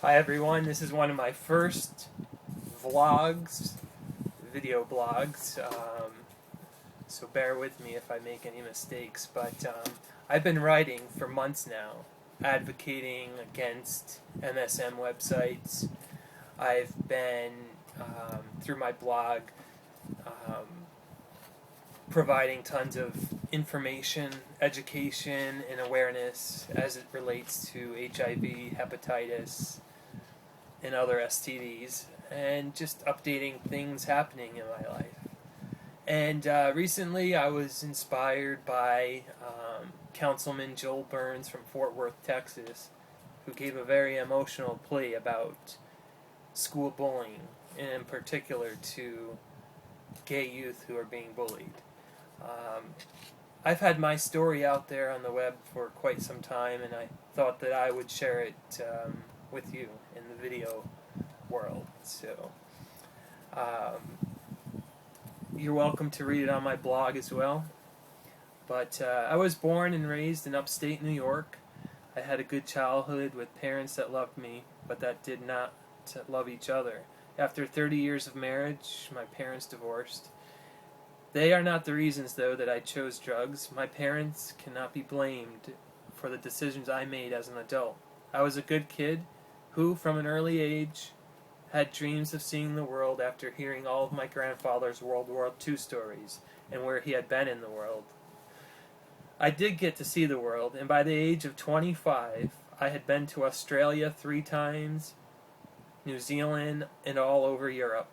Hi everyone, this is one of my first vlogs, video blogs, so bear with me if I make any mistakes, but I've been writing for months now, advocating against MSM websites. I've been, through my blog, um, providing tons of information, education, and awareness as it relates to HIV, hepatitis, and other STDs, and just updating things happening in my life. And recently I was inspired by Councilman Joel Burns from Fort Worth, Texas, who gave a very emotional plea about school bullying, and in particular to gay youth who are being bullied. I've had my story out there on the web for quite some time, and I thought that I would share it with you in the video world. So you're welcome to read it on my blog as well. But I was born and raised in upstate New York. I had a good childhood with parents that loved me, but that did not love each other. After 30 years of marriage, my parents divorced. They are not the reasons, though, that I chose drugs. My parents cannot be blamed for the decisions I made as an adult. I was a good kid who, from an early age, had dreams of seeing the world after hearing all of my grandfather's World War II stories and where he had been in the world. I did get to see the world, and by the age of 25, I had been to Australia 3 times, New Zealand, and all over Europe,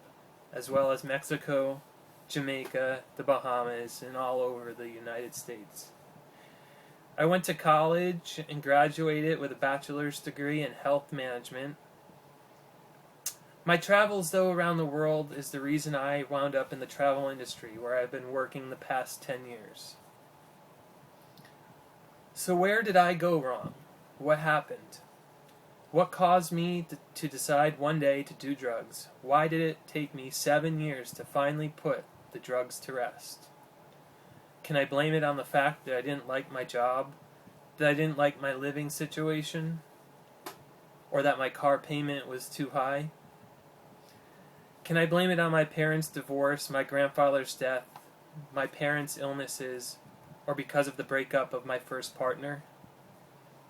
as well as Mexico, Jamaica, the Bahamas, and all over the United States. I went to college and graduated with a bachelor's degree in health management. My travels, though, around the world is the reason I wound up in the travel industry, where I've been working the past 10 years. So where did I go wrong? What happened? What caused me to decide one day to do drugs? Why did it take me 7 years to finally put the drugs to rest? Can I blame it on the fact that I didn't like my job, that I didn't like my living situation, or that my car payment was too high? Can I blame it on my parents' divorce, my grandfather's death, my parents' illnesses, or because of the breakup of my first partner?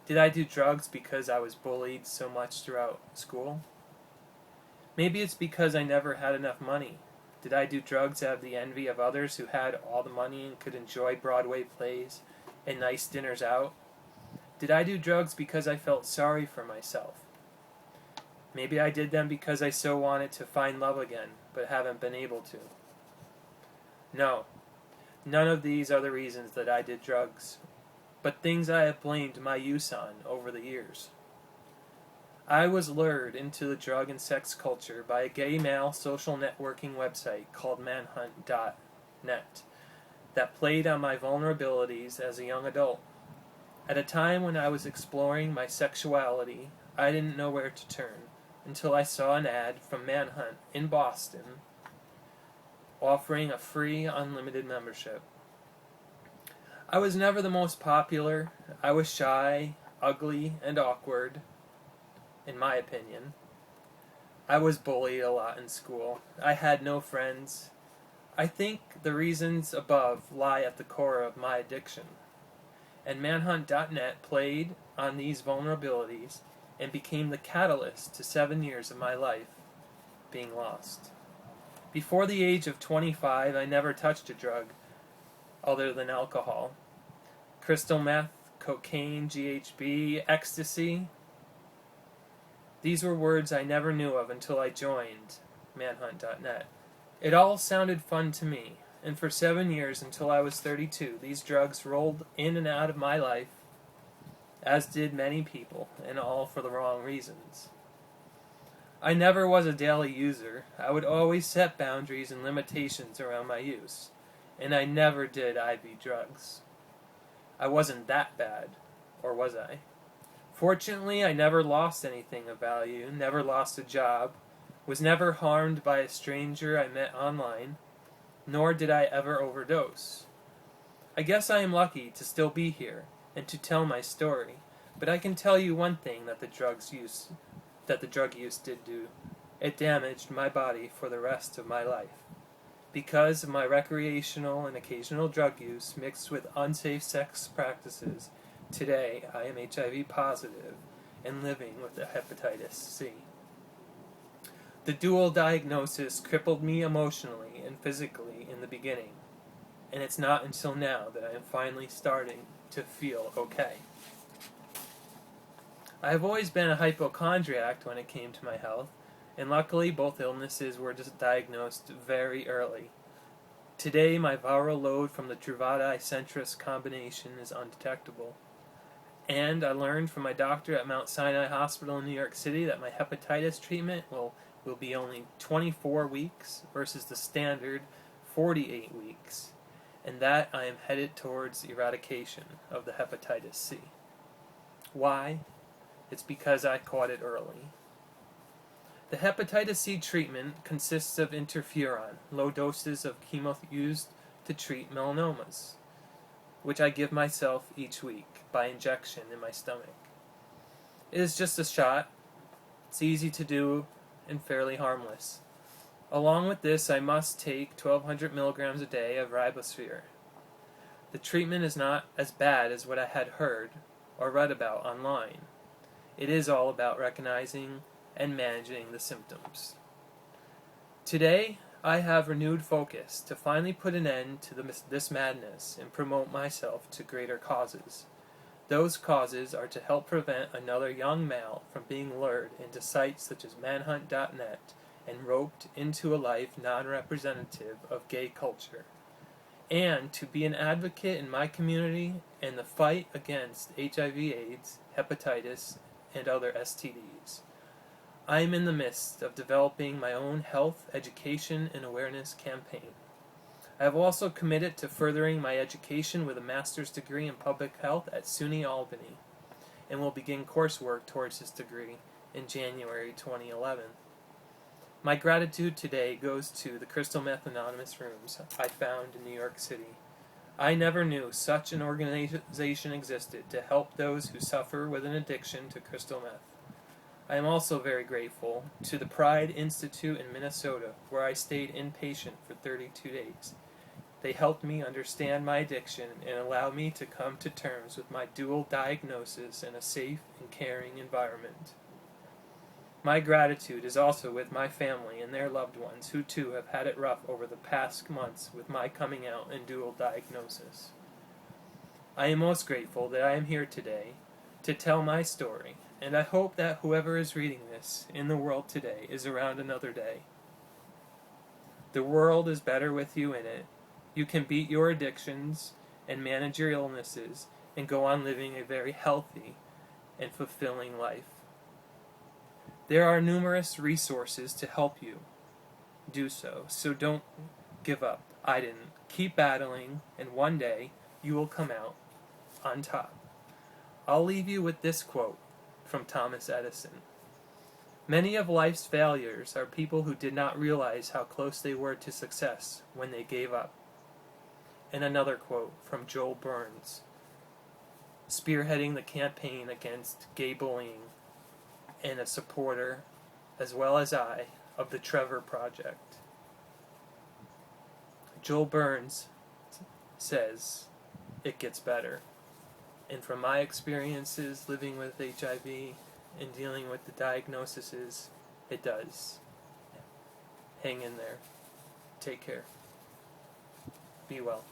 Did I do drugs because I was bullied so much throughout school? Maybe it's because I never had enough money. Did I do drugs out of the envy of others who had all the money and could enjoy Broadway plays and nice dinners out? Did I do drugs because I felt sorry for myself? Maybe I did them because I so wanted to find love again, but haven't been able to. No, none of these are the reasons that I did drugs, but things I have blamed my use on over the years. I was lured into the drug and sex culture by a gay male social networking website called manhunt.net that played on my vulnerabilities as a young adult. At a time when I was exploring my sexuality, I didn't know where to turn until I saw an ad from Manhunt in Boston offering a free unlimited membership. I was never the most popular. I was shy, ugly, and awkward, in my opinion. I was bullied a lot in school. I had no friends. I think the reasons above lie at the core of my addiction. And Manhunt.net played on these vulnerabilities and became the catalyst to 7 years of my life being lost. Before the age of 25, I never touched a drug other than alcohol. Crystal meth, cocaine, GHB, ecstasy. These were words I never knew of until I joined Manhunt.net. It all sounded fun to me, and for 7 years until I was 32, these drugs rolled in and out of my life, as did many people, and all for the wrong reasons. I never was a daily user. I would always set boundaries and limitations around my use, and I never did IV drugs. I wasn't that bad, or was I? Fortunately, I never lost anything of value, never lost a job, was never harmed by a stranger I met online, nor did I ever overdose. I guess I am lucky to still be here and to tell my story, but I can tell you one thing that the drugs use that the drug use did do. It damaged my body for the rest of my life. Because of my recreational and occasional drug use mixed with unsafe sex practices, today I am HIV positive and living with hepatitis C. The dual diagnosis crippled me emotionally and physically in the beginning, and it's not until now that I am finally starting to feel okay. I have always been a hypochondriac when it came to my health, and luckily both illnesses were diagnosed very early. Today my viral load from the Truvada-Centris combination is undetectable. And I learned from my doctor at Mount Sinai Hospital in New York City that my hepatitis treatment will be only 24 weeks versus the standard 48 weeks, and that I am headed towards eradication of the hepatitis C. Why? It's because I caught it early. The hepatitis C treatment consists of interferon, low doses of chemo used to treat melanomas, which I give myself each week by injection in my stomach. It is just a shot. It's easy to do and fairly harmless. Along with this, I must take 1,200 milligrams a day of ribosphere. The treatment is not as bad as what I had heard or read about online. It is all about recognizing and managing the symptoms. Today, I have renewed focus to finally put an end to this madness and promote myself to greater causes. Those causes are to help prevent another young male from being lured into sites such as manhunt.net and roped into a life non-representative of gay culture, and to be an advocate in my community in the fight against HIV/AIDS, hepatitis, and other STDs. I am in the midst of developing my own health, education, and awareness campaign. I have also committed to furthering my education with a master's degree in public health at SUNY Albany, and will begin coursework towards this degree in January 2011. My gratitude today goes to the Crystal Meth Anonymous rooms I found in New York City. I never knew such an organization existed to help those who suffer with an addiction to crystal meth. I am also very grateful to the Pride Institute in Minnesota, where I stayed inpatient for 32 days. They helped me understand my addiction and allowed me to come to terms with my dual diagnosis in a safe and caring environment. My gratitude is also with my family and their loved ones who too have had it rough over the past months with my coming out and dual diagnosis. I am most grateful that I am here today to tell my story, and I hope that whoever is reading this in the world today is around another day. The world is better with you in it. You can beat your addictions and manage your illnesses and go on living a very healthy and fulfilling life. There are numerous resources to help you do so don't give up. I didn't. Keep battling, and one day you will come out on top. I'll leave you with this quote from Thomas Edison. Many of life's failures are people who did not realize how close they were to success when they gave up. And another quote from Joel Burns, spearheading the campaign against gay bullying and a supporter, as well as I, of the Trevor Project. Joel Burns says, "It gets better." And from my experiences living with HIV and dealing with the diagnoses, it does. Hang in there. Take care. Be well.